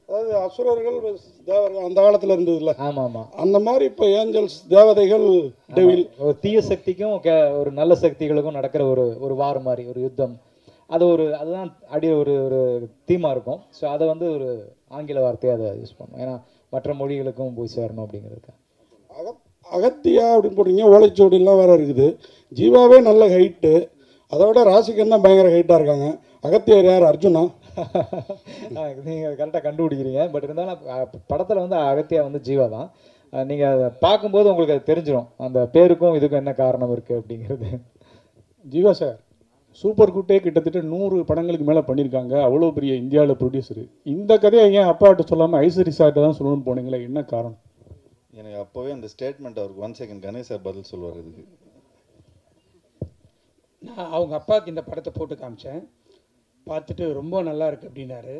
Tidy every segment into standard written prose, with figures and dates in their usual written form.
அதாவது அசுரர்கள் தேவர்கள் அந்த காலத்தில் இருந்ததுல. ஆமாம் ஆமாம். அந்த மாதிரி இப்போ ஏஞ்சல்ஸ் தேவதைகள் டெவில். ஒரு தீய சக்திக்கும் ஒரு நல்ல சக்திகளுக்கும் நடக்கிற ஒரு வார் மாதிரி ஒரு யுத்தம். அதுதான் ஒரு ஒரு தீமாக இருக்கும். ஸோ அதை வந்து ஒரு ஆங்கில வார்த்தையை அதை யூஸ் பண்ணுவோம். ஏன்னா மற்ற மொழிகளுக்கும் போய் சேரணும் அப்படிங்கிறதுக்கு. அகத்தியா அப்படின்னு போட்டிங்க. ஓலைச்சுவடிலாம் வேறு இருக்குது. ஜீவாவே நல்ல ஹைட்டு. அதோட ராசிகண்ணா பயங்கர ஹைட்டாக இருக்காங்க. அகத்தியார் யார்? அர்ஜுனா? நீங்கள் கரெக்டாக கண்டுபிடிக்கிறீங்க. பட் இருந்தாலும் படத்தில் வந்து அகத்தியா வந்து ஜீவா தான். நீங்கள் அதை பார்க்கும்போது உங்களுக்கு அது தெரிஞ்சிடும் அந்த பேருக்கும் இதுக்கும் என்ன காரணம் இருக்குது அப்படிங்கிறது. ஜீவா சார் சூப்பர் குட்டே கிட்டத்தட்ட 100 படங்களுக்கு மேலே பண்ணியிருக்காங்க. அவ்வளோ பெரிய இந்தியாவில் ப்ரொடியூசரு. இந்த கதையை ஏன் அப்பாட்ட சொல்லாமல் ஐஸ்வரி சார்ட்ட தான் சொல்லணும்னு போனீங்களே, என்ன காரணம்? எனக்கு அப்போவே அந்த ஸ்டேட்மெண்ட் அவருக்கு 1 செகண்ட் கணேஷ் சார் பதில் சொல்லுவார். இதுக்கு நான் அவங்க அப்பாவுக்கு இந்த படத்தை போட்டு காமிச்சேன். பார்த்துட்டு ரொம்ப நல்லா இருக்குது அப்படின்னாரு.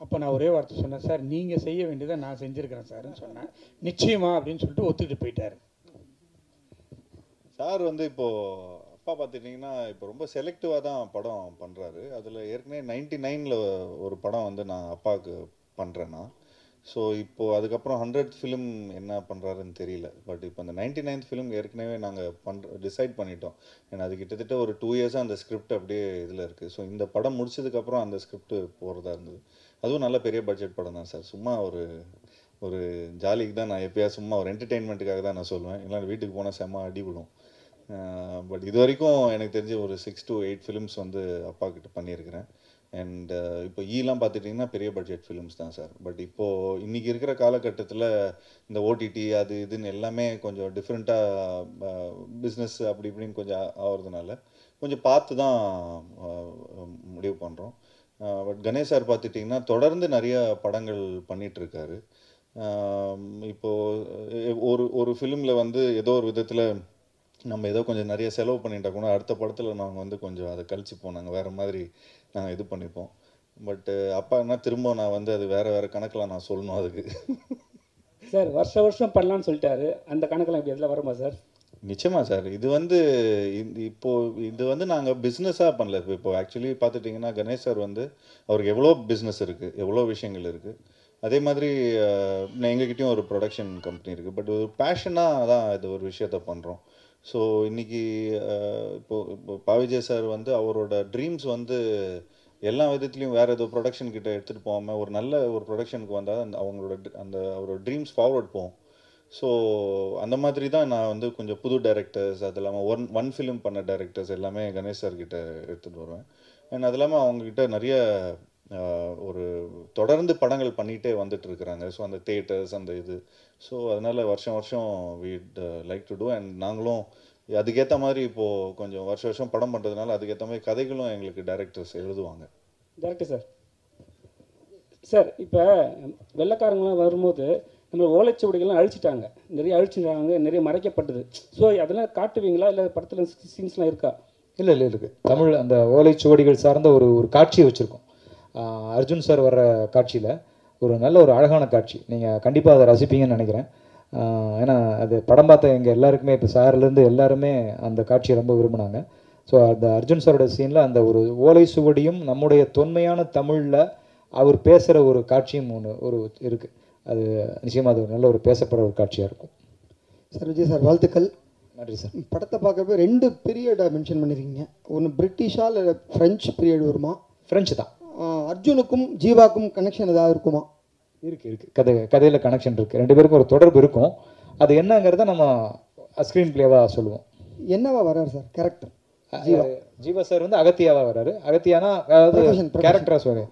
அப்போ நான் ஒரே வார்த்தை சொன்னேன், சார் நீங்கள் செய்ய வேண்டியதை நான் செஞ்சுருக்கிறேன் சார்ன்னு சொன்னேன். நிச்சயமா அப்படின்னு சொல்லிட்டு ஒத்துக்கிட்டு போயிட்டார். சார் வந்து இப்போது அப்பா பார்த்துட்டிங்கன்னா இப்போ ரொம்ப செலக்டிவாக தான் படம் பண்ணுறாரு. அதில் ஏற்கனவே 99ல் ஒரு படம் வந்து நான் அப்பாவுக்கு பண்ணுறேன்னா. ஸோ இப்போது அதுக்கப்புறம் 100th ஃபிலிம் என்ன பண்ணுறாருன்னு தெரியல. பட் இப்போ அந்த 99th ஃபிலிம் ஏற்கனவே நாங்கள் டிசைட் பண்ணிட்டோம். ஏன்னா அது கிட்டத்தட்ட ஒரு 2 இயர்ஸாக அந்த ஸ்கிரிப்ட் அப்படியே இதில் இருக்குது. ஸோ இந்த படம் முடிச்சதுக்கப்புறம் அந்த ஸ்கிரிப்ட் போகிறதா இருந்தது. அதுவும் நல்ல பெரிய பட்ஜெட் படம் தான் சார். சும்மா ஒரு ஜாலிக்கு தான் நான் எப்போயா சும்மா ஒரு என்டர்டெயின்மெண்ட்டுக்காக தான் நான் சொல்லுவேன். இல்லை வீட்டுக்கு போனால் செம்ம அடிபடும். பட் இது வரைக்கும் எனக்கு தெரிஞ்ச ஒரு 6 to 8 ஃபிலிம்ஸ் வந்து அப்பா கிட்ட பண்ணியிருக்கிறேன். அண்ட் இப்போ ஈலாம் பார்த்துட்டிங்கன்னா பெரிய பட்ஜெட் ஃபிலிம்ஸ் தான் சார். பட் இப்போது இன்றைக்கி இருக்கிற காலகட்டத்தில் இந்த ஓடிடி அது இதுன்னு எல்லாமே கொஞ்சம் டிஃப்ரெண்ட்டாக பிஸ்னஸ் அப்படி இப்படின்னு கொஞ்சம் ஆகிறதுனால கொஞ்சம் பார்த்து தான் முடிவு பண்ணுறோம். பட் கணேஷ் சார் பார்த்துட்டிங்கன்னா தொடர்ந்து நிறைய படங்கள் பண்ணிகிட்ருக்காரு. இப்போது ஒரு ஃபிலிமில் வந்து ஏதோ ஒரு விதத்தில் நம்ம ஏதோ கொஞ்சம் நிறைய செலவு பண்ணிட்டா கூட அடுத்த படத்தில் நாங்கள் வந்து கொஞ்சம் அதை கழிச்சுப்போம். நாங்கள் வேறு மாதிரி நாங்கள் இது பண்ணிப்போம். பட்டு அப்பா என்ன திரும்ப நான் வந்து அது வேறு கணக்கில் நான் சொல்லணும் அதுக்கு. சார் வருஷம் பண்ணலான்னு சொல்லிட்டாரு. அந்த கணக்கெல்லாம் இப்படி எதில் வருமா சார்? நிச்சயமாக சார். இது வந்து இது வந்து நாங்கள் பிஸ்னஸாக பண்ணல. இப்போ ஆக்சுவலி பார்த்துட்டிங்கன்னா கணேஷ் சார் வந்து அவருக்கு எவ்வளோ பிஸ்னஸ் இருக்குது, எவ்வளோ விஷயங்கள் இருக்குது. அதே மாதிரி எங்ககிட்டயும் ஒரு ப்ரொடக்ஷன் கம்பெனி இருக்குது. பட் ஒரு பேஷனாக தான் இது ஒரு விஷயத்த பண்ணுறோம். ஸோ இன்றைக்கி இப்போ பாவிஜய் சார் வந்து அவரோட ட்ரீம்ஸ் வந்து எல்லா விதத்துலேயும் வேறு ஏதோ ப்ரொடக்ஷன் கிட்ட எடுத்துகிட்டு போகாமல் ஒரு நல்ல ஒரு ப்ரொடக்ஷனுக்கு வந்தால் அவரோட ட்ரீம்ஸ் ஃபார்வர்ட் போகும். ஸோ அந்த மாதிரி தான் நான் வந்து கொஞ்சம் புது டைரக்டர்ஸ் அது இல்லாமல் ஒன் ஃபிலிம் பண்ண டைரக்டர்ஸ் எல்லாமே கணேஷ் சார் கிட்ட எடுத்துகிட்டு வருவேன். அண்ட் அது இல்லாமல் அவங்கக்கிட்ட நிறைய ஒரு தொடர்ந்து படங்கள் பண்ணிகிட்டே வந்துட்டுருக்குறாங்க. ஸோ அந்த தியேட்டர்ஸ் அந்த இது. ஸோ அதனால் வருஷம் வீட் லைக் டு டூ. அண்ட் நாங்களும் அதுக்கேற்ற மாதிரி இப்போது கொஞ்சம் வருஷம் படம் பண்ணுறதுனால அதுக்கேற்ற மாதிரி கதைகளும் எங்களுக்கு டைரக்டர்ஸ் எழுதுவாங்க. டேரக்டர் சார் சார் இப்போ வெள்ளைக்காரங்களாம் வரும்போது நம்ம ஓலைச்சுவடிகள்லாம் அழிச்சிட்டாங்க. நிறைய அழிச்சிட்டாங்க, நிறைய மறைக்கப்பட்டது. ஸோ அதெல்லாம் காட்டுவீங்களா இல்லை படத்தில் சீன்ஸ்லாம் இருக்கா? இல்லை இருக்குது. தமிழ் அந்த ஓலைச்சுவடிகள் சார்ந்த ஒரு காட்சி வச்சுருக்கோம். அர்ஜுன் சார் வர்ற காட்சியில் நல்ல ஒரு அழகான காட்சி. நீங்கள் கண்டிப்பாக அதை ரசிப்பீங்கன்னு நினைக்கிறேன். ஏன்னா அது படம் பார்த்த எங்கள் எல்லாருக்குமே இப்போ சார்லேருந்து எல்லாருமே அந்த காட்சியை ரொம்ப விரும்பினாங்க. ஸோ அந்த அர்ஜுன் சாரோட சீனில் அந்த ஒரு ஓலை சுவடியும் நம்முடைய தொன்மையான தமிழில் அவர் பேசுகிற ஒரு காட்சியும் ஒரு இருக்குது. அது நிச்சயமாக அது நல்ல ஒரு பேசப்படுற ஒரு காட்சியாக இருக்கும். சார் விஜய் சார் வாழ்த்துக்கள். நன்றி சார். படத்தை பார்க்குறப்ப 2 பீரியடை மென்ஷன் பண்ணியிருக்கீங்க. ஒன்று பிரிட்டிஷா இல்லை ஃப்ரெஞ்சு பீரியட் வருமா? ஃப்ரெஞ்சு தான். அர்ஜுனுக்கும் ஜீவாக்கும் கனெக்ஷன் ஏதாவது இருக்குமா? இருக்குது. கதையில் கனெக்ஷன் இருக்குது. 2 பேருக்கும் ஒரு தொடர்பு இருக்கும். அது என்னங்கிறத நம்ம ஸ்க்ரீன் பிளேவாக சொல்லுவோம். என்னவா வர்றாரு சார் கேரக்டர்? ஜீவா சார் வந்து அகத்தியாவாக வர்றாரு. அகத்தியானா அதாவது கேரக்டராக சொல்லுவேன்.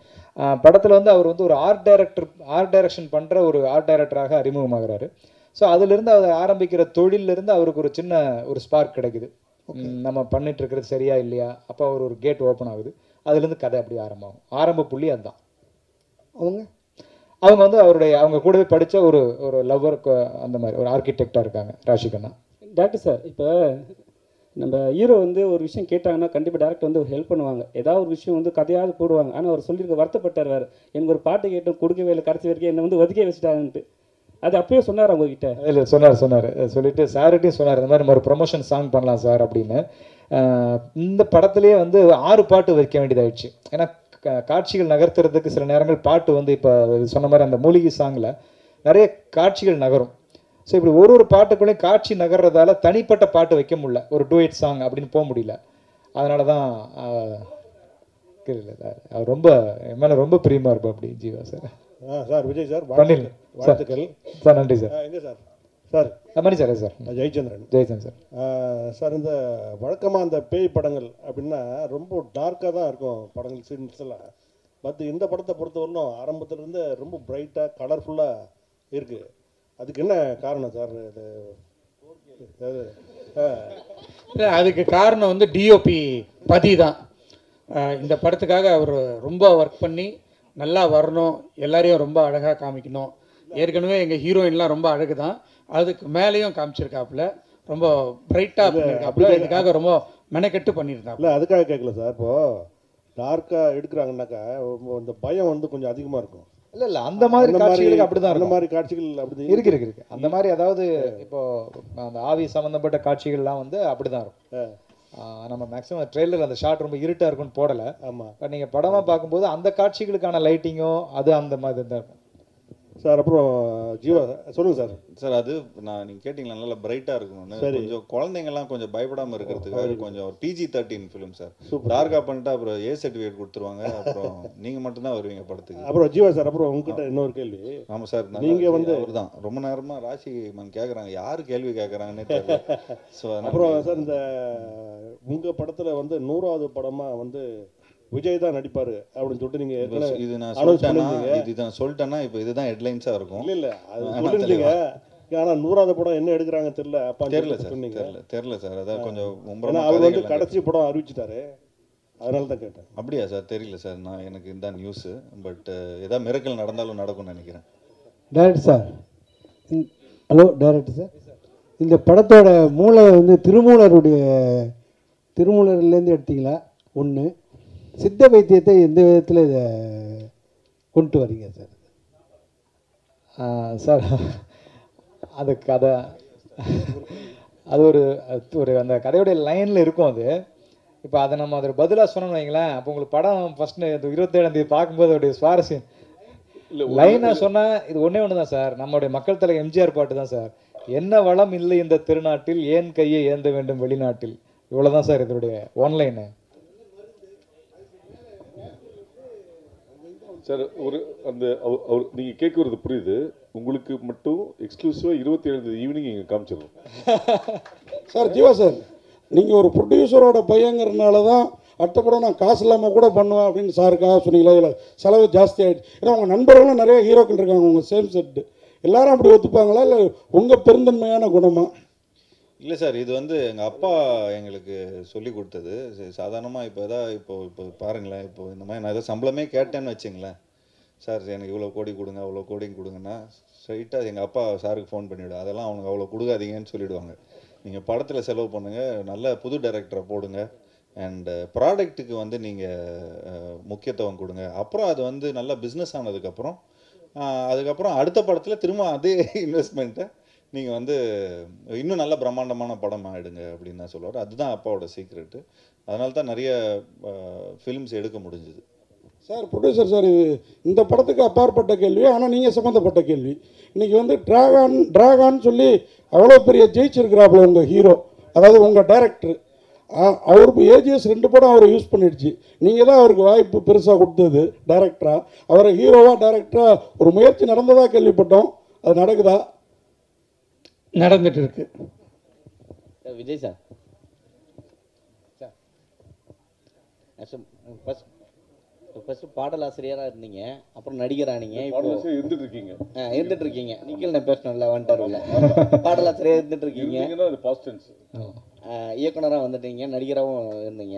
படத்தில் வந்து அவர் வந்து ஒரு ஆர்ட் டைரக்ஷன் பண்ணுற ஒரு ஆர்ட் டைரக்டராக அறிமுகமாகிறாரு. ஸோ அதிலிருந்து அவர் ஆரம்பிக்கிற தொழிலிருந்து அவருக்கு ஒரு சின்ன ஒரு ஸ்பார்க் கிடைக்குது. நம்ம பண்ணிட்டு இருக்கிறது சரியா இல்லையா, அப்போ அவர் ஒரு கேட் ஓப்பன் ஆகுது. அதுலேருந்து கதை அப்படி ஆரம்பமாகும். ஆரம்ப புள்ளி அதுதான். அவங்க வந்து அவங்க கூடவே படித்த ஒரு லவ்வர் அந்த மாதிரி ஒரு ஆர்கிடெக்டாக இருக்காங்க ராஷிகண்ணா. டாக்டர் சார் இப்போ நம்ம ஹீரோ வந்து ஒரு விஷயம் கேட்டாங்கன்னா கண்டிப்பாக டேரக்டர் வந்து ஹெல்ப் பண்ணுவாங்க. ஏதாவது ஒரு விஷயம் வந்து கதையாவது போடுவாங்க. ஆனால் அவர் சொல்லியிருக்க வருத்தப்பட்டார் வேறு. எனக்கு ஒரு பாட்டு கேட்டோம் கொடுக்கவே இல்லை, கடைசி வரைக்கும் என்னை வந்து ஒதுக்கே வச்சுட்டாங்கன்ட்டு. அது அப்பயே சொன்னார் அவங்ககிட்ட? இல்லை சொன்னார் சொல்லிட்டு சார்கிட்டையும் சொன்னார் இந்த மாதிரி நம்ம ஒரு ப்ரொமோஷன் சாங் பண்ணலாம் சார் அப்படின்னு. இந்த படத்துலேயே வந்து 6 பாட்டு வைக்க வேண்டியதாகிடுச்சு. ஏன்னா காட்சிகள் நகர்த்துறதுக்கு சில நேரங்கள் பாட்டு வந்து இப்போ சொன்ன மாதிரி அந்த மூலிகை சாங்கில் நிறைய காட்சிகள் நகரும். ஸோ இப்படி ஒரு ஒரு பாட்டுக்குள்ளேயும் காட்சி நகர்றதால தனிப்பட்ட பாட்டு வைக்க முடியல, ஒரு டூயட் சாங் அப்படின்னு போக முடியல. அதனால தான் அவர் ரொம்ப என் மேலே ரொம்ப பிரியமாக இருப்பா அப்படி Jeeva sir. Sir Vijay sir பண்ணிடலாம் வாழ்த்துக்கள் சார். நன்றி சார். எங்கே sir sir Mani sir sir Jayachandran sir. Sir இந்த வழக்கமாக அந்த பேய் படங்கள் அப்படின்னா ரொம்ப டார்க்காக தான் இருக்கும் படங்கள் சீன்ஸ் எல்லாம். பட் இந்த படத்தை பொறுத்தவரையிலும் ஆரம்பத்துலேருந்து ரொம்ப பிரைட்டாக கலர்ஃபுல்லாக இருக்குது. அதுக்கு என்ன காரணம் சார்? இது இல்லை, அதுக்கு காரணம் வந்து டிஓபி பதி தான். இந்த படத்துக்காக அவர் ரொம்ப ஒர்க் பண்ணி நல்லா வரணும், எல்லாரையும் ரொம்ப அழகாக காமிக்கணும். ஏற்கனவே எங்கள் ஹீரோயின்லாம் ரொம்ப அழகு தான், அதுக்கு மேலேயும் காமிச்சிருக்காப்புல, ரொம்ப பிரைட்டாக பண்ணியிருக்காப்புல. இதுக்காக ரொம்ப மெனக்கெட்டு பண்ணியிருந்தாப்புல. இல்லை அதுக்காக கேட்கல சார். இப்போது டார்க்காக எடுக்கிறாங்கன்னாக்கா இந்த பயம் வந்து கொஞ்சம் அதிகமாக இருக்கும். இல்லை அந்த மாதிரி காட்சிகளுக்கு அப்படிதான் அந்த மாதிரி காட்சிகள் அப்படி இருக்கு அந்த மாதிரி. அதாவது இப்போ அந்த ஆவி சம்மந்தப்பட்ட காட்சிகள்லாம் வந்து அப்படிதான் இருக்கும். நம்ம மேக்ஸிமம் ட்ரெய்லர் அந்த ஷாட் ரொம்ப இருட்டாக இருக்குன்னு போடலை. ஆமாம். பட் நீங்கள் படமாக பார்க்கும்போது அந்த காட்சிகளுக்கான லைட்டிங்கோ அது அந்த மாதிரி தான் இருக்கும் சார். அப்புறம் ஜீவா சொல்லுங்கள் சார். சார் அது நீங்கள் கேட்டிங்களா நல்லா பிரைட்டாக இருக்கணும்னு. கொஞ்சம் குழந்தைங்கள்லாம் கொஞ்சம் பயப்படாமல் இருக்கிறதுக்காக கொஞ்சம் ஒரு PG-13 ஃபிலிம் சார். டார்க்காக பண்ணிட்டா அப்புறம் A சர்டிஃபிகேட் கொடுத்துருவாங்க, அப்புறம் நீங்கள் மட்டும்தான் வருவீங்க படத்துக்கு. அப்புறம் ஜீவா சார், அப்புறம் உங்ககிட்ட இன்னொரு கேள்வி. ஆமாம் சார், நீங்கள் வந்து அவர் தான் ரொம்ப நேரமாக ராசி மேம் கேட்குறாங்க, யார் கேள்வி கேட்குறாங்கன்னே தெரியல. ஸோ அப்புறம் சார் இந்த உங்கள் படத்தில் வந்து 100வது படமாக வந்து விஜய் தான் நடிப்பார் அப்படின்னு சொல்லிட்டு நீங்கள் இது நான் சொல்லிட்டேன்னா இதுதான் சொல்லிட்டேன்னா இப்போ இதுதான் ஹெட்லைன்ஸாக இருக்கும். இல்லை அது சொல்லிருந்தீங்க. ஆனால் 100வது படம் என்ன எடுக்கிறாங்கன்னு தெரியல. அப்பா தெரியல சார், தெரியல சார். அதான் கொஞ்சம் அவர் வந்து கடைசி படம் அறிவிச்சிட்டாரு, அதனால தான் கேட்டேன். அப்படியா சார்? தெரியல சார், நான் எனக்கு இந்த நியூஸு. பட் ஏதாவது மிரக்கல் நடந்தாலும் நடக்கும்னு நினைக்கிறேன். Director sir, hello director sir, இந்த படத்தோட மூளை வந்து திருமூலர்லேருந்து எடுத்தீங்களா? ஒன்று, சித்த வைத்தியத்தை எந்த விதத்தில் இதை கொண்டு வரீங்க சார்? சார் அது கதை அது ஒரு அந்த கதையோடைய லைனில் இருக்கும். அது இப்போ அதை நம்ம அதில் பதிலாக சொன்னோம்னு வைங்களேன், அப்போ உங்களுக்கு படம் ஃபஸ்ட்டு 27ஆம் தேதி பார்க்கும்போது அதோடைய சுவாரஸ்யம் லைனாக சொன்னால் இது ஒன்று தான் சார். நம்மளுடைய மக்கள் தலைவர் எம்ஜிஆர் பாட்டு தான் சார். என்ன வளம் இல்லை இந்த திருநாட்டில், ஏன் கையை ஏந்த வேண்டும் வெளிநாட்டில். இவ்வளோதான் சார் இதனுடைய ஒன்லைனு சார். ஒரு அந்த அவர் நீங்கள் கேட்குறது புரியுது. உங்களுக்கு மட்டும் எக்ஸ்க்ளூசிவாக 27 ஈவினிங் இங்கே காமிச்சிடணும் சார். ஜீவா சார், நீங்கள் ஒரு ப்ரொடியூசரோட பையங்கிறதுனால தான் அடுத்த படம் நான் காசு இல்லாமல் கூட பண்ணுவேன் அப்படின்னு சாருக்காக சொன்னீங்களா? இதில் செலவு ஜாஸ்தி ஆகிடுச்சு. ஏன்னா உங்கள் நண்பர்களும் நிறைய ஹீரோக்கள் இருக்காங்க உங்கள் சேம் செட்டு, எல்லாரும் அப்படி ஒத்துப்பாங்களா இல்லை உங்கள் பெருந்தன்மையான குணமா? இல்லை சார், இது வந்து எங்கள் அப்பா எங்களுக்கு சொல்லி கொடுத்தது. சாதாரணமாக இப்போ பாருங்களேன், இப்போ இந்த மாதிரி நான் ஏதோ சம்பளமே கேட்டேன்னு வச்சுங்களேன், சார் எனக்கு இவ்வளோ கோடி கொடுங்க அவ்வளோ கோடி கொடுங்கன்னா ஸ்ட்ரைட்டாக எங்கள் அப்பா சாருக்கு ஃபோன் பண்ணிவிடும். அதெல்லாம் அவனுக்கு அவ்வளோ கொடுக்காதீங்கன்னு சொல்லிவிடுவாங்க. நீங்கள் படத்தில் செலவு பண்ணுங்கள், நல்ல புது டைரக்டரை போடுங்க, அண்டு ப்ராடக்ட்டுக்கு வந்து நீங்கள் முக்கியத்துவம் கொடுங்க. அப்புறம் அது வந்து நல்லா பிஸ்னஸ் ஆனதுக்கப்புறம் அதுக்கப்புறம் அடுத்த படத்தில் திரும்ப அதே இன்வெஸ்ட்மெண்ட்டை நீங்கள் வந்து இன்னும் நல்ல பிரம்மாண்டமான படம் ஆகிடுங்க அப்படின்னு தான் சொல்லுவார். அதுதான் அப்பாவோட சீக்ரெட்டு. அதனால தான் நிறைய ஃபிலிம்ஸ் எடுக்க முடிஞ்சுது. சார் ப்ரொடியூசர் சார், இது இந்த படத்துக்கு அப்பாற்பட்ட கேள்வி, ஆனால் நீங்கள் சம்மந்தப்பட்ட கேள்வி. இன்றைக்கி வந்து ட்ராகான்னு சொல்லி அவ்வளோ பெரிய ஜெயிச்சிருக்கிறாப்புல உங்கள் ஹீரோ, அதாவது உங்கள் டைரக்டர். அவருக்கு ஏஜிஎஸ் 2 படம் அவரை யூஸ் பண்ணிடுச்சு. நீங்கள் தான் அவருக்கு வாய்ப்பு பெருசாக கொடுத்தது டைரக்டராக. அவரை ஹீரோவாக டைரக்டராக ஒரு முயற்சி நடந்ததாக கேள்விப்பட்டோம். அது நடக்குதா? நடந்துட்டு இருக்கு. விஜய் சார், ஃபர்ஸ்ட் பாடலாசிரியராக இருந்தீங்க, அப்புறம் நடிகரானீங்க, இருந்துட்டு இருக்கீங்க. நீங்கள் நான் பேசணும்ல வந்துட்டாருல்ல, பாடலாசிரியர் இருந்துட்டு இருக்கீங்க, இயக்குனராக வந்துட்டீங்க, நடிகராகவும் இருந்தீங்க.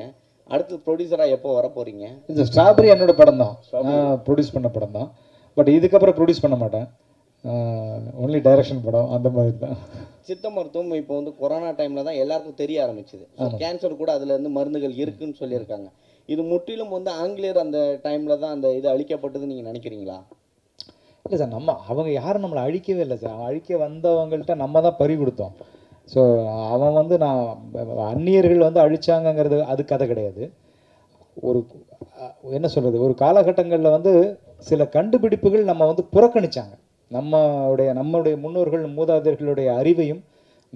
அடுத்து ப்ரொடியூசராக எப்போ வர போகிறீங்க? இந்த ஸ்ட்ராபெரி என்னோட படம் தான், நான் ப்ரொடியூஸ் பண்ண படம் தான். பட் இதுக்கப்புறம் ப்ரொடியூஸ் பண்ண மாட்டேன், ஒன்லி டைரக்ஷன் படம் அந்த மாதிரி தான். சித்த மருத்துவம் இப்போ வந்து கொரோனா டைமில் தான் எல்லாருக்கும் தெரிய ஆரம்பிச்சுது. கேன்சர் கூட அதில் இருந்து மருந்துகள் இருக்குன்னு சொல்லியிருக்காங்க. இது முற்றிலும் வந்து ஆங்கிலேயர் அந்த டைமில் தான் அந்த இது அழிக்கப்பட்டதுன்னு நீங்கள் நினைக்கிறீங்களா? இல்லை சார், அவங்க யாரும் நம்மளை அழிக்கவே இல்லை சார். அழிக்க வந்தவங்கள்ட்ட நம்ம தான் பறி கொடுத்தோம். ஸோ அவன் வந்து அந்நியர்கள் வந்து அழிச்சாங்கங்கிறது அது கதை கிடையாது. என்ன சொல்கிறது, ஒரு காலகட்டங்களில் வந்து சில கண்டுபிடிப்புகள் நம்ம வந்து புறக்கணிச்சாங்க. நம்மளுடைய முன்னோர்கள் மூதாதையர்களுடைய அறிவையும்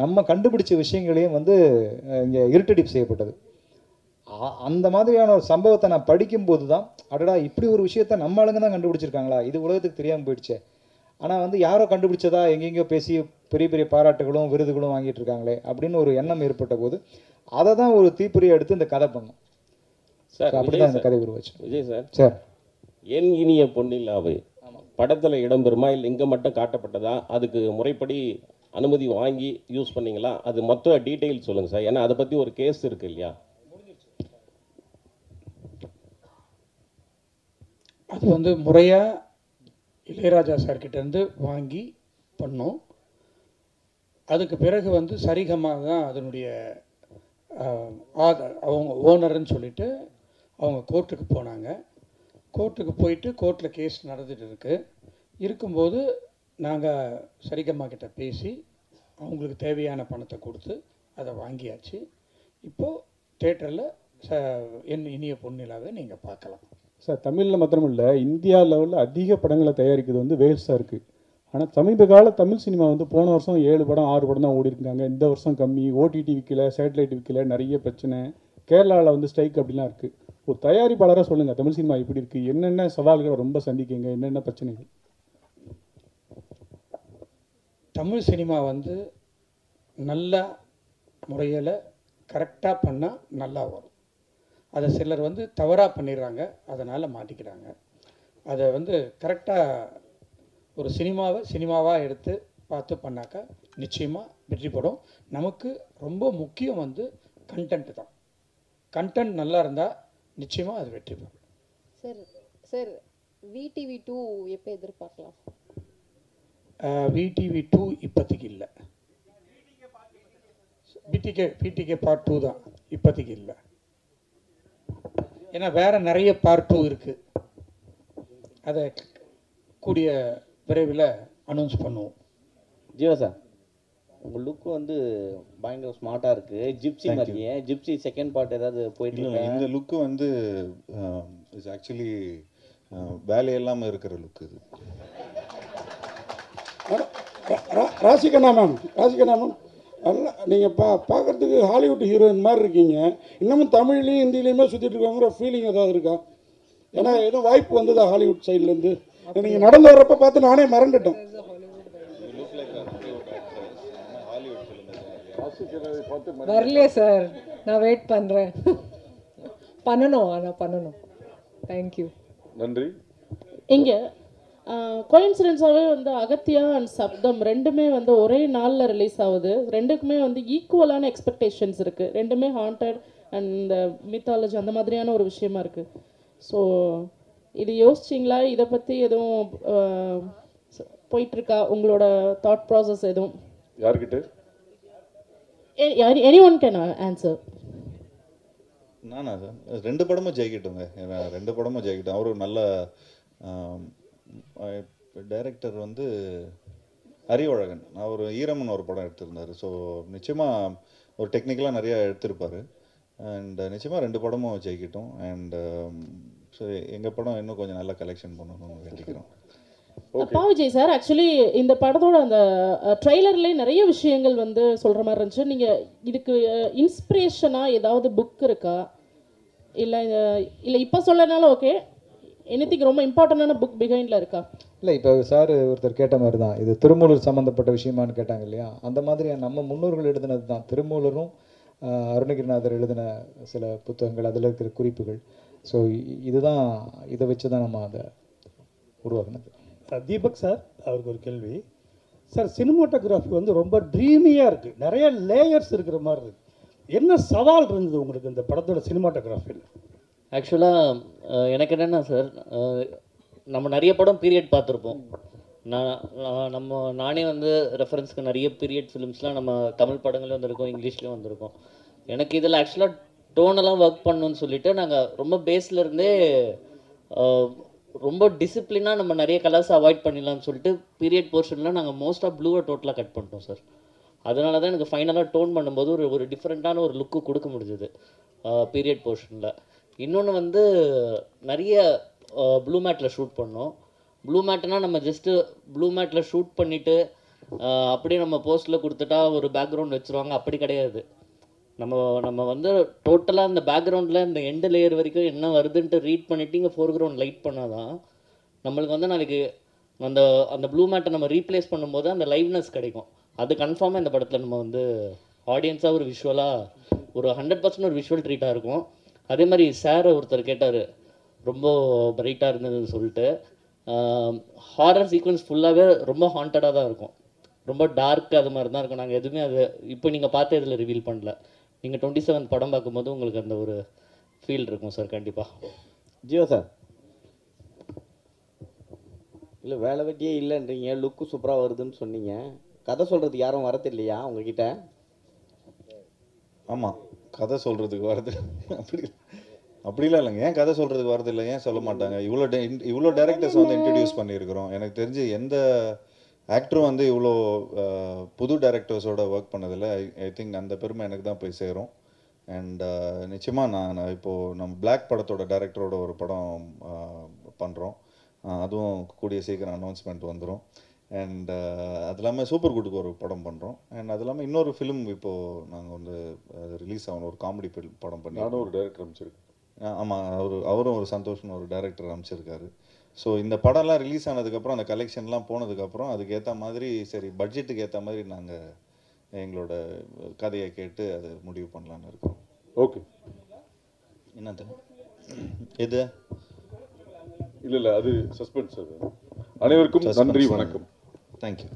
நம்ம கண்டுபிடிச்ச விஷயங்களையும் வந்து இங்கே இருட்டடிப்பு செய்யப்பட்டது. அந்த மாதிரியான ஒரு சம்பவத்தை நான் படிக்கும்போது தான், அடடா இப்படி ஒரு விஷயத்த நம்ம ஆளுங்க தான் கண்டுபிடிச்சிருக்காங்களா, இது உலகத்துக்கு தெரியாமல் போயிடுச்சே. ஆனால் வந்து யாரோ கண்டுபிடிச்சதா எங்கெங்கேயோ பேசி பெரிய பெரிய பாராட்டுகளும் விருதுகளும் வாங்கிட்டு இருக்காங்களே அப்படின்னு ஒரு எண்ணம் ஏற்பட்ட போது அதை தான் ஒரு தீப்பொறியை எடுத்து இந்த கதை பண்ணோம் சார். அப்படி தான் இந்த கதை உருவாச்சு. விஜய் சார், சார் என் இனிய பொன்னிலாவை படத்தில் இடம்பெறுமா இல்லை இங்கே மட்டும் காட்டப்பட்டதா? அதுக்கு முறைப்படி அனுமதி வாங்கி யூஸ் பண்ணீங்களா? அது மொத்த டீட்டெயில் சொல்லுங்கள் சார். ஏன்னா அதை பற்றி ஒரு கேஸ் இருக்கு இல்லையா? அது வந்து முறையாக இளையராஜா சார்கிட்டேருந்து வாங்கி பண்ணோம். அதுக்கு பிறகு வந்து சரிகமாக தான் அதனுடைய அவங்க ஓனர்னு சொல்லிட்டு அவங்க கோர்ட்டுக்கு போனாங்க. கோர்ட்டுக்கு போயிட்டு கோர்ட்டில் கேஸ் நடந்துகிட்டு இருக்கும்போது நாங்கள் சரிகம்மா கிட்ட பேசி அவங்களுக்கு தேவையான பணத்தை கொடுத்து அதை வாங்கியாச்சு. இப்போது தேட்டரில் என் இனிய பொன்னிலாவை நீங்கள் பார்க்கலாம். சார், தமிழில் மாத்திரம் இல்லை, இந்தியா லெவலில் அதிக படங்களை தயாரிக்கிறது வந்து வேல்ஸாக இருக்குது. ஆனால் சமீப கால தமிழ் சினிமா வந்து போன வருஷம் 7 படம் 6 படம் தான் ஓடி இருக்காங்க. இந்த வருஷம் கம்மி, ஓடிடி விற்கல, சேட்டலைட் விற்கல, நிறைய பிரச்சனை. கேரளாவில் வந்து ஸ்ட்ரைக் அப்படிலாம் இருக்குது. ஒரு தயாரிப்பாளராக சொல்லுங்கள், தமிழ் சினிமா எப்படி இருக்குது, என்னென்ன சவால்களை ரொம்ப சந்திக்கீங்க, என்னென்ன பிரச்சனைகள்? தமிழ் சினிமா வந்து நல்ல முறையில் கரெக்டாக பண்ணால் நல்லா வரும். அதை சிலர் வந்து தவறாக பண்ணிடுறாங்க, அதனால் மாட்டிக்கிறாங்க. அதை வந்து கரெக்டாக ஒரு சினிமாவாக எடுத்து பார்த்து பண்ணாக்கா நிச்சயமாக வெற்றி படும். நமக்கு ரொம்ப முக்கியம் வந்து கண்டென்ட் தான். கண்டென்ட் நல்லா இருந்தால் நிச்சயமாக அது வெற்றி பெறும். சார் விடிவி 2 எப்போ எதிர்பார்க்கலாம்? விடிவி 2 இப்போதைக்கு இல்லை. பிடிகே பார்ட் 2 தான் இப்போதைக்கு இல்லை. ஏன்னா வேறு நிறைய பார்ட் 2 இருக்குது. அதை கூடிய விரைவில் அனௌன்ஸ் பண்ணுவோம். ஜீவா சார், உங்கள் லுக்கு வந்து பயங்கர ஸ்மார்ட்டாக இருக்குது. ஜிப்சி மாதிரியே. ஜிப்சி செகண்ட் பார்ட் ஏதாவது போயிட்டு இல்லை, இந்த லுக்கு வந்து இட்ஸ் ஆக்சுவலி வேலையெல்லாமல் இருக்கிற லுக் இது. ராசிகண்ணா மேம் நல்லா நீங்கள் பார்க்குறதுக்கு ஹாலிவுட் ஹீரோயின் மாதிரி இருக்கீங்க. இன்னமும் தமிழ்லையும் ஹிந்திலையுமே சுற்றிட்டு இருக்காங்கிற ஃபீலிங் ஏதாவது இருக்கா? ஏன்னா எதுவும் வாய்ப்பு வந்ததா ஹாலிவுட் சைட்லேருந்து? நீங்கள் நடந்து வர்றப்ப பார்த்து நானே மறந்துட்டேன். வரலையே சார், நான் வெயிட் பண்ணுறேன். பண்ணணும். தேங்க்யூ. நன்றி. இங்கே கோயின்சிடென்ஸாகவே வந்து அகத்தியா அண்ட் சப்தம் ரெண்டுமே வந்து ஒரே நாளில் ரிலீஸ் ஆகுது. ரெண்டுக்குமே வந்து ஈக்குவலான எக்ஸ்பெக்டேஷன்ஸ் இருக்குது. ரெண்டுமே ஹாண்டட் அண்ட் மித்தாலஜி அந்த மாதிரியான ஒரு விஷயமா இருக்குது. ஸோ இது யோசிச்சிங்களா? இதை பற்றி எதுவும் போயிட்டுருக்கா உங்களோட தாட் ப்ராசஸ் எதுவும்? யார்கிட்ட? anyone can answer. நானா சார், 2 படமும் ஜெயிக்கட்டுங்க. ஏன்னா 2 படமும் ஜெயிக்கட்டும். அவரு நல்ல டைரக்டர் வந்து அறிவழகன். அவர் ஈரம்னு ஒரு படம் எடுத்திருந்தார். ஸோ நிச்சயமாக ஒரு டெக்னிக்கலாக நிறையா எடுத்திருப்பார். அண்ட் நிச்சயமாக 2 படமும் ஜெயிக்கட்டும். அண்ட் ஸோ எங்கள் படம் இன்னும் கொஞ்சம் நல்லா கலெக்ஷன் பண்ணணும்னு வேண்டிக்கிறோம். விஜய் சார், ஆக்சுவலி இந்த படத்தோட அந்த ட்ரெய்லர்லேயே நிறைய விஷயங்கள் வந்து சொல்கிற மாதிரி இருந்துச்சு. நீங்கள் இதுக்கு இன்ஸ்பிரேஷனாக ஏதாவது புக் இருக்கா? இல்லை இப்போ சொல்லனாலும் ஓகே, எனிதிங் ரொம்ப இம்பார்ட்டண்டான புக் பிஹைண்டில் இருக்கா? இல்லை, இப்போ சார் ஒருத்தர் கேட்ட மாதிரி தான், இது திருமூலர் சம்மந்தப்பட்ட விஷயமானு கேட்டாங்க இல்லையா? அந்த மாதிரி நம்ம முன்னோர்கள் எழுதினது தான். திருமூலரும் அருணகிரிநாதர் எழுதின சில புத்தகங்கள், அதில் இருக்கிற குறிப்புகள். ஸோ இதுதான், இதை வச்சு தான் நம்ம அதை உருவாக்குனது. தீபக் சார், அவருக்கு ஒரு கேள்வி சார். சினிமாட்டோகிராஃபி வந்து ரொம்ப ட்ரீமியாக இருக்குது, நிறைய லேயர்ஸ் இருக்கிற மாதிரி இருக்குது. என்ன சவால் இருந்தது உங்களுக்கு இந்த படத்தோட சினிமாட்டோகிராஃபியில்? ஆக்சுவலாக எனக்கு என்னென்னா சார், நம்ம நிறைய படம் பீரியட் பார்த்துருப்போம். நானே வந்து ரெஃபரன்ஸ்க்கு நிறைய பீரியட் ஃபிலிம்ஸ்லாம் நம்ம தமிழ் படங்களையும் வந்திருக்கோம், இங்கிலீஷ்லேயும் வந்திருக்கோம். எனக்கு இதில் ஆக்சுவலாக டோனெல்லாம் ஒர்க் பண்ணணும்னு சொல்லிட்டு நாங்கள் ரொம்ப பேஸ்லேருந்தே ரொம்ப டிசிப்ளினாக நம்ம நிறைய கலர்ஸ் அவாய்ட் பண்ணிடலாம்னு சொல்லிட்டு பீரியட் போர்ஷனில் நாங்கள் மோஸ்ட்டாக ப்ளூவை டோட்டலாக கட் பண்ணிட்டோம் சார். அதனால தான் எனக்கு ஃபைனலாக டோன் பண்ணும்போது ஒரு டிஃப்ரெண்ட்டான ஒரு லுக்கு கொடுக்க முடிஞ்சது பீரியட் போர்ஷனில். இன்னொன்று வந்து நிறைய ப்ளூ மேட்டில் ஷூட் பண்ணோம். ப்ளூ மேட்னா நம்ம ஜஸ்ட்டு ப்ளூ மேட்டில் ஷூட் பண்ணிவிட்டு அப்படியே நம்ம போஸ்ட்டில் கொடுத்துட்டா ஒரு பேக்ரவுண்ட் வச்சுருவாங்க, அப்படி கிடையாது. நம்ம வந்து டோட்டலாக இந்த பேக்ரவுண்டில் இந்த எண்டு லேயர் வரைக்கும் என்ன வருதுன்ட்டு ரீட் பண்ணிவிட்டு இங்கே ஃபோர்க்ரவுண்ட் லைட் பண்ணால் தான் நம்மளுக்கு வந்து நாளைக்கு அந்த அந்த ப்ளூ மேட்டை நம்ம ரீப்ளேஸ் பண்ணும்போது அந்த லைவ்னஸ் கிடைக்கும். அது கன்ஃபார்மாக இந்த படத்தில் நம்ம வந்து ஆடியன்ஸாக ஒரு விஷுவலாக ஒரு 100% ஒரு விஷுவல் ட்ரீட்டாக இருக்கும். அதே மாதிரி சார் ஒருத்தர் கேட்டார் ரொம்ப பிரைட்டாக இருந்ததுன்னு சொல்லிட்டு. ஹாரர் சீக்வன்ஸ் ஃபுல்லாகவே ரொம்ப ஹாண்டடாக தான் இருக்கும், ரொம்ப டார்க் அது மாதிரி தான் இருக்கும். நாங்கள் எதுவுமே அது இப்போ நீங்கள் பார்த்து இதில் ரிவீல் பண்ணல. நீங்கள் 27 படம் பார்க்கும்போது உங்களுக்கு அந்த ஒரு ஃபீல் இருக்கும் சார் கண்டிப்பாக. ஜியோ சார், இல்லை வேலை வெட்டியே இல்லைன்றீங்க, லுக்கு சூப்பராக வருதுன்னு சொன்னீங்க. கதை சொல்கிறதுக்கு யாரும் வரது இல்லையா உங்ககிட்ட? ஆமாம், கதை சொல்கிறதுக்கு வரது அப்படிலாம் இல்லைங்க. ஏன் கதை சொல்கிறதுக்கு வரது இல்லை, ஏன் சொல்ல மாட்டாங்க? இவ்வளோ டேரக்டர்ஸ் வந்து இன்ட்ரடியூஸ் பண்ணியிருக்கிறோம். எனக்கு தெரிஞ்சு எந்த ஆக்டரும் வந்து இவ்வளோ புது டைரக்டர்ஸோட ஒர்க் பண்ணதில்லை. ஐ திங்க் அந்த பெருமை எனக்கு தான் போய் சேரும். அண்ட் நிச்சயமாக நான் இப்போது நம்ம பிளாக் படத்தோட டைரக்டரோட ஒரு படம் பண்ணுறோம். அதுவும் கூடிய சீக்கிரம் அனௌன்ஸ்மெண்ட் வந்துடும். அண்ட் அது இல்லாமல் சூப்பர் குட்டுக்கு ஒரு படம் பண்ணுறோம். அண்ட் அது இல்லாமல் இன்னொரு ஃபிலிம் இப்போது நாங்கள் வந்து ரிலீஸ் ஆகணும், ஒரு காமெடி படம் பண்ணி. நானும் ஒரு டைரக்டர் அமைச்சிருக்கேன். ஆமாம், அவரும் ஒரு சந்தோஷம்னு ஒரு டைரக்டர் அமைச்சிருக்காரு. ஸோ இந்த படம்லாம் ரிலீஸ் ஆனதுக்கப்புறம், அந்த கலெக்ஷன்லாம் போனதுக்கப்புறம் அதுக்கு ஏற்ற மாதிரி சரி பட்ஜெட்டுக்கு ஏற்ற மாதிரி நாங்கள் எங்களோட கதையை கேட்டு அதை முடிவு பண்ணலான்னு இருக்கோம். ஓகே, என்னது எது? இல்லை அது சஸ்பென்ஸ். அது அனைவருக்கும் நன்றி, வணக்கம். தேங்க்யூ.